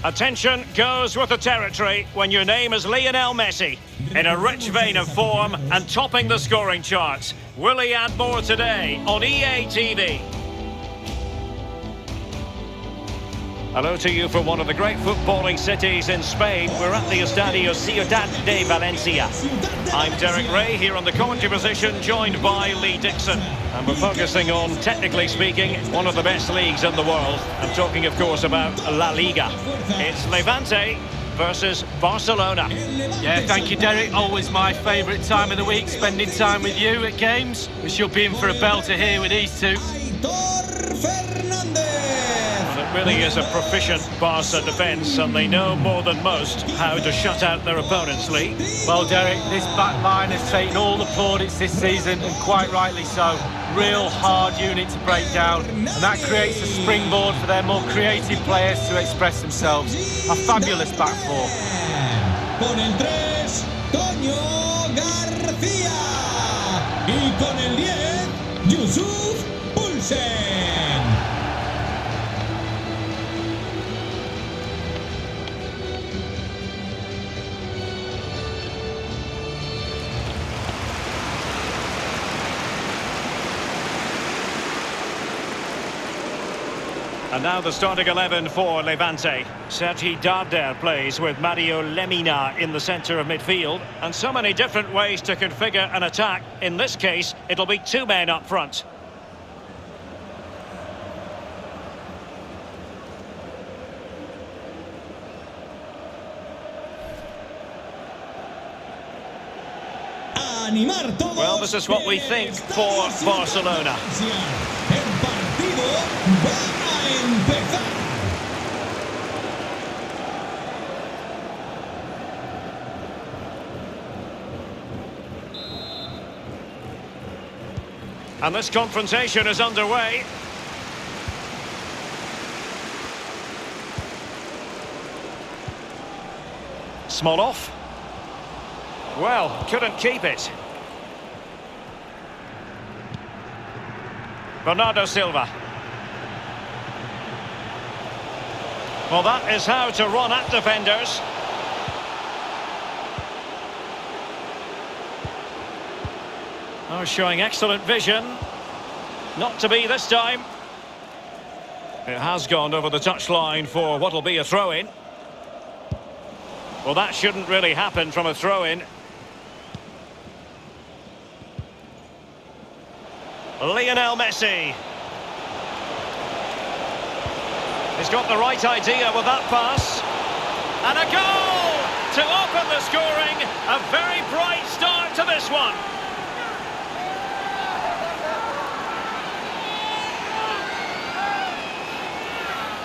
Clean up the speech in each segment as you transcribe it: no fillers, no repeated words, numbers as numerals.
Attention goes with the territory when your name is Lionel Messi. In a rich vein of form and topping the scoring charts. Will he add more today on EA TV? Hello to you from one of the great footballing cities in Spain. We're at the Estadio Ciudad de Valencia. I'm Derek Ray here on the commentary position, joined by Lee Dixon. And we're focusing on, technically speaking, one of the best leagues in the world. I'm talking, of course, about La Liga. It's Levante versus Barcelona. Yeah, thank you, Derek. Always my favourite time of the week, spending time with you at games. We should be in for a belter here with these two. It really is a proficient Barca defence, and they know more than most how to shut out their opponents, Lee. Well, Derek, this back line has taken all the plaudits this season, and quite rightly so. Real hard unit to break down, and that creates a springboard for their more creative players to express themselves. A fabulous back four. Con el 3, Toño García. Y con el 10, Yusuf Poulsen. And now the starting 11 for Levante. Doedel plays with Mario Lemina in the centre of midfield. And so many different ways to configure an attack. In this case, it'll be two men up front. Well, this is what we think for Barcelona. And this confrontation is underway. Smolov. Well, couldn't keep it. Bernardo Silva. Well, that is how to run at defenders. Oh, showing excellent vision. Not to be this time. It has gone over the touchline for what will be a throw-in. Well, that shouldn't really happen from a throw-in. Lionel Messi. He's got the right idea with that pass. And a goal to open the scoring. A very bright start to this one.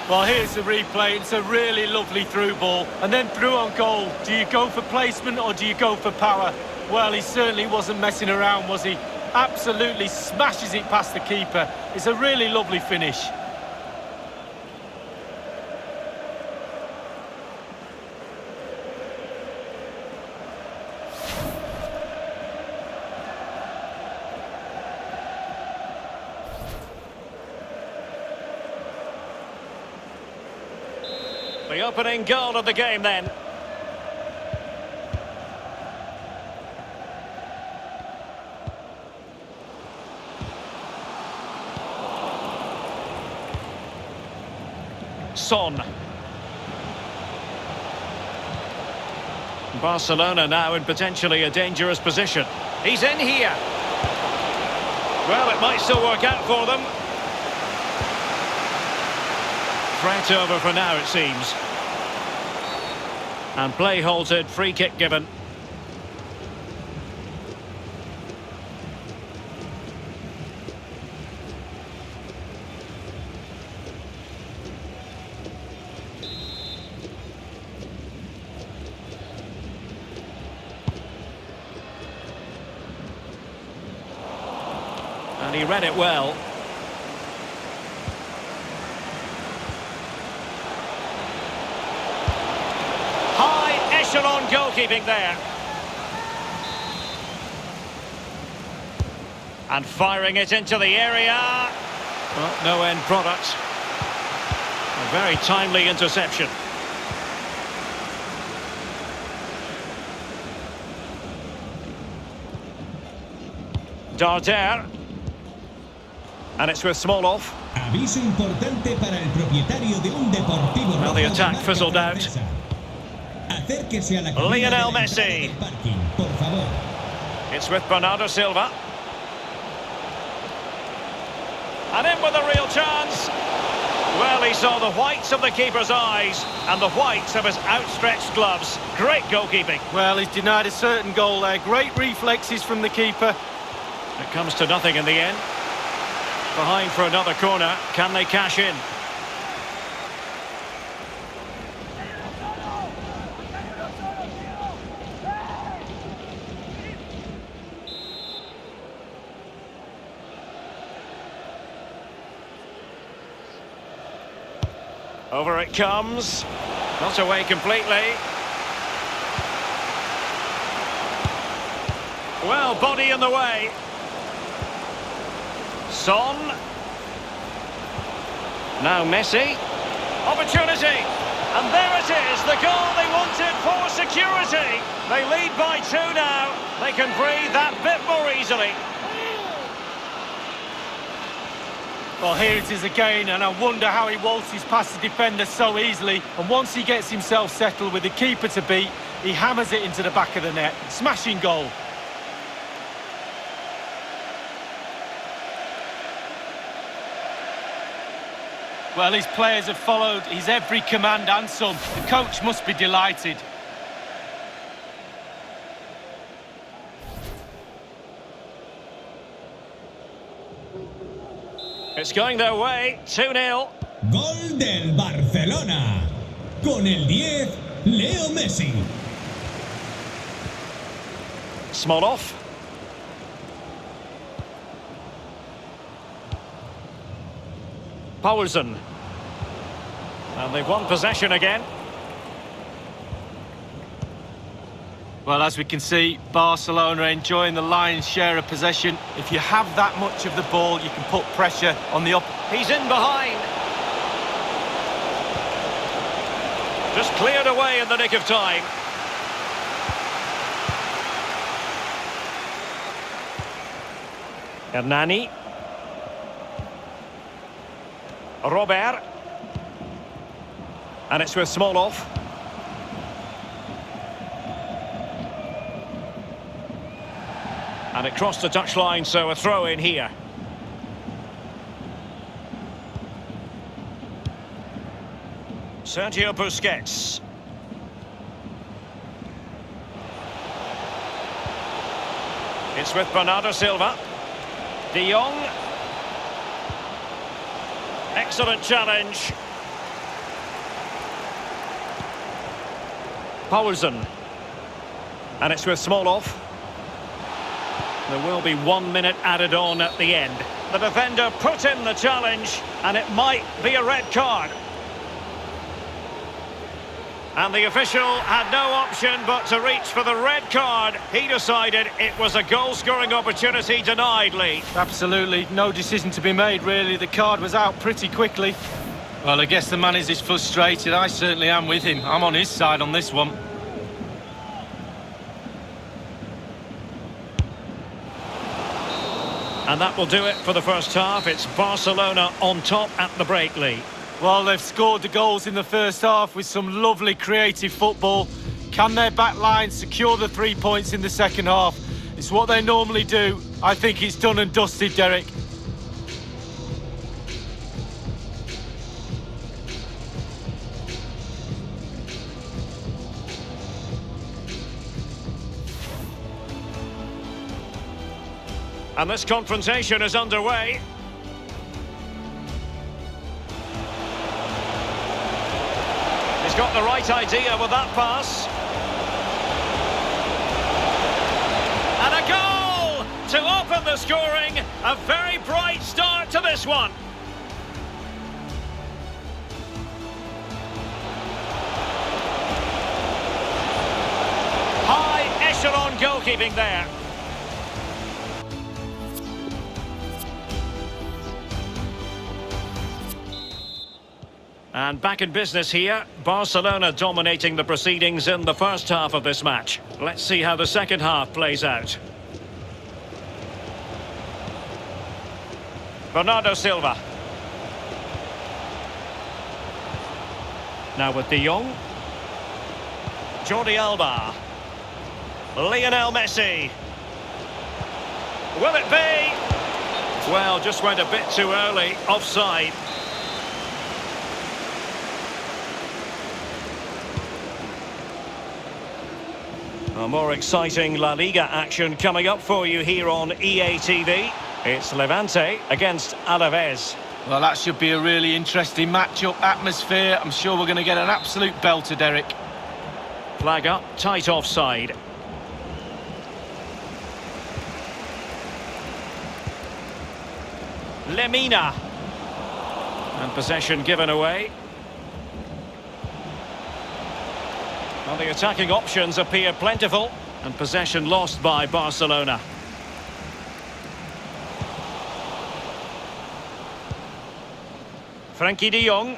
Well, here's the replay. It's a really lovely through ball. And then through on goal. Do you go for placement or do you go for power? Well, he certainly wasn't messing around, was he? Absolutely smashes it past the keeper. It's a really lovely finish. The opening goal of the game then. Son. Barcelona now in potentially a dangerous position. He's in here. Well, it might still work out for them. Threat over for now, it seems. And play halted, free kick given. And he read it well. Echelon goalkeeping there. And firing it into the area. Well, no end product. A very timely interception. Doedel. And it's with Smolov. Aviso importante para el propietario de un deportivo. Well, the attack fizzled out. Acérquese a la cabina Lionel de la Messi. entrada del parking, por favor. It's with Bernardo Silva. And in with a real chance. Well, he saw the whites of the keeper's eyes and the whites of his outstretched gloves. Great goalkeeping. Well, he's denied a certain goal there. Great reflexes from the keeper. It comes to nothing in the end. Behind for another corner. Can they cash in? Over it comes. Not away completely. Well, body in the way. Son. Now Messi. Opportunity. And there it is, the goal they wanted for security. They lead by 2 now. They can breathe that bit more easily. Well, here it is again, and I wonder how he waltzes past the defender so easily. And once he gets himself settled with the keeper to beat, he hammers it into the back of the net. Smashing goal. Well, his players have followed his every command and some. The coach must be delighted. It's going their way, 2-0. Gol del Barcelona. Con el 10, Leo Messi. Smolov. Poulsen. And they've won possession again. Well, as we can see, Barcelona enjoying the lion's share of possession. If you have that much of the ball, you can put pressure on the He's in behind. Just cleared away in the nick of time. Hernani. Robert. And it's with Smolov. And it crossed the touchline, so a throw in here. Sergio Busquets. It's with Bernardo Silva. De Jong. Excellent challenge. Poulsen. And it's with Smolov. There will be 1 minute added on at the end. The defender put in the challenge, and it might be a red card. And the official had no option but to reach for the red card. He decided it was a goal-scoring opportunity denied, Lee. Absolutely, no decision to be made, really. The card was out pretty quickly. Well, I guess the man is frustrated. I certainly am with him. I'm on his side on this one. And that will do it for the first half. It's Barcelona on top at the break, Lee. Well, they've scored the goals in the first half with some lovely creative football. Can their back line secure the 3 points in the second half? It's what they normally do. I think it's done and dusted, Derek. And this confrontation is underway. He's got the right idea with that pass. And a goal to open the scoring. A very bright start to this one. High echelon goalkeeping there. And back in business here, Barcelona dominating the proceedings in the first half of this match. Let's see how the second half plays out. Bernardo Silva. Now with De Jong. Jordi Alba. Lionel Messi. Will it be? Well, just went a bit too early. Offside. A more exciting La Liga action coming up for you here on EA TV. It's Levante against Alaves. Well, that should be a really interesting match-up atmosphere. I'm sure we're going to get an absolute belter, Derek. Flag up, tight offside. Lemina. And possession given away. Well, the attacking options appear plentiful, and possession lost by Barcelona. Frankie de Jong.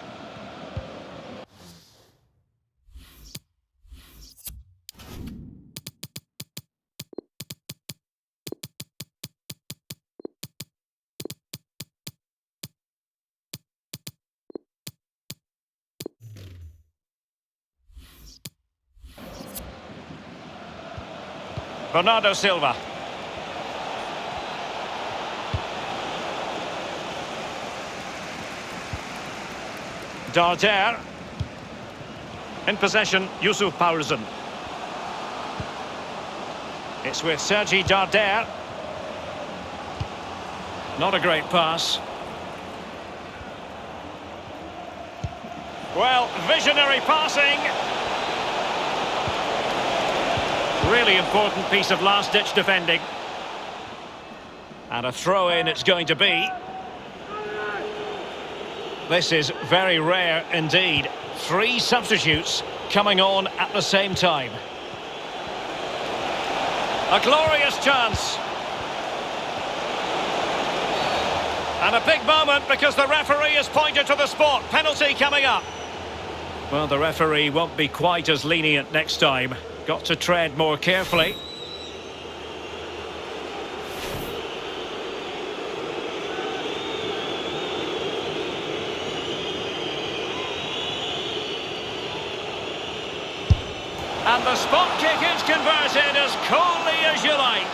Bernardo Silva. Doedel. In possession, Yusuf Pausen. It's with Sergi Doedel. Not a great pass. Well, visionary passing. Really important piece of last-ditch defending. And a throw-in it's going to be. This is very rare indeed. 3 substitutes coming on at the same time. A glorious chance. And a big moment because the referee has pointed to the spot. Penalty coming up. Well, the referee won't be quite as lenient next time. Got to tread more carefully. And the spot kick is converted as coolly as you like.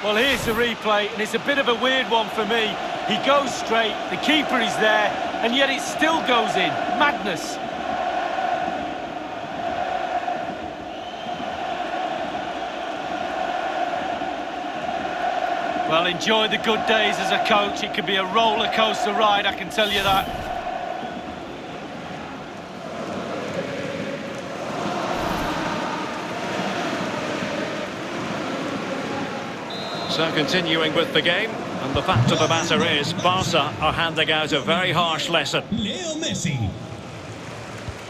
Well, here's the replay, and it's a bit of a weird one for me. He goes straight, the keeper is there, and yet it still goes in. Madness. Well, enjoy the good days as a coach. It could be a roller coaster ride, I can tell you that. So continuing with the game, and the fact of the matter is Barca are handing out a very harsh lesson. Leo Messi.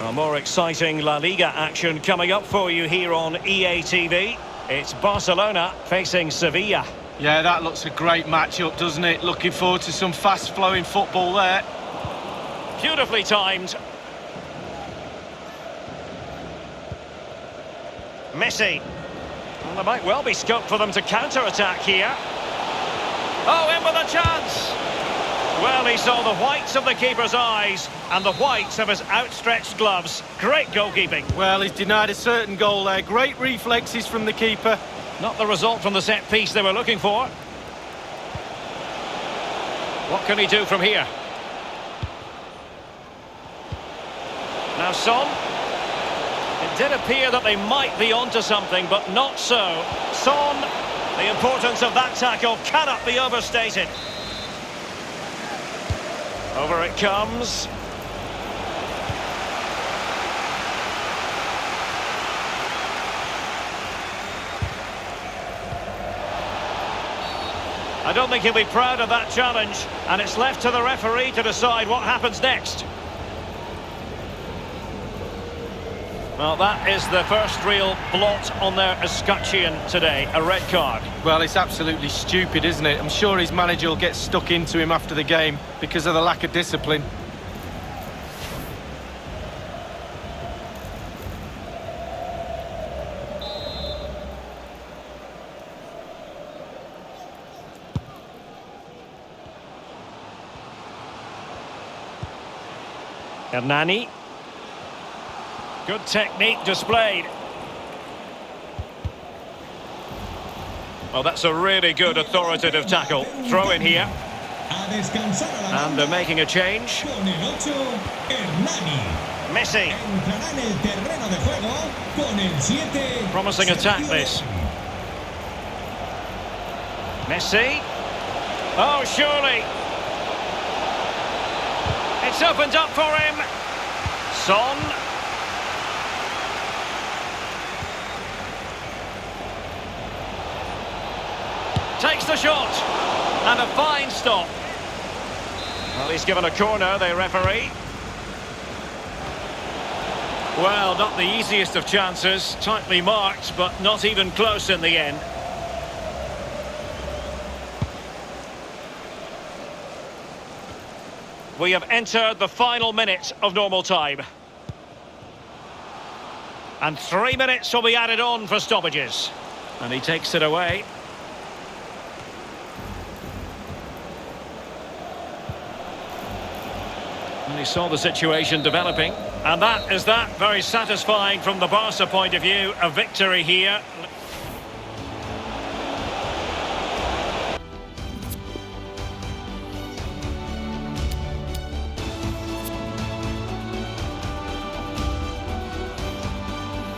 A more exciting La Liga action coming up for you here on EA TV. It's Barcelona facing Sevilla. Yeah, that looks a great match-up, doesn't it? Looking forward to some fast-flowing football there. Beautifully timed. Messi. Well, there might well be scope for them to counter-attack here. Oh, in with a chance! Well, he saw the whites of the keeper's eyes and the whites of his outstretched gloves. Great goalkeeping. Well, he's denied a certain goal there. Great reflexes from the keeper. Not the result from the set piece they were looking for. What can he do from here? Now Son. It did appear that they might be onto something, but not so. Son, the importance of that tackle cannot be overstated. Over it comes. I don't think he'll be proud of that challenge, and it's left to the referee to decide what happens next. Well, that is the first real blot on their escutcheon today, a red card. Well, it's absolutely stupid, isn't it? I'm sure his manager will get stuck into him after the game because of the lack of discipline. Hernani. Good technique displayed. Well, that's a really good authoritative tackle. Throw in here. And they're making a change. Messi. Promising attack this. Messi. Oh, surely. It's opened up for him. Son. Takes the shot. And a fine stop. Well, he's given a corner, the referee. Well, not the easiest of chances. Tightly marked, but not even close in the end. We have entered the final minute of normal time. And 3 minutes will be added on for stoppages. And he takes it away. And he saw the situation developing. And that is that. Very satisfying from the Barca point of view. A victory here.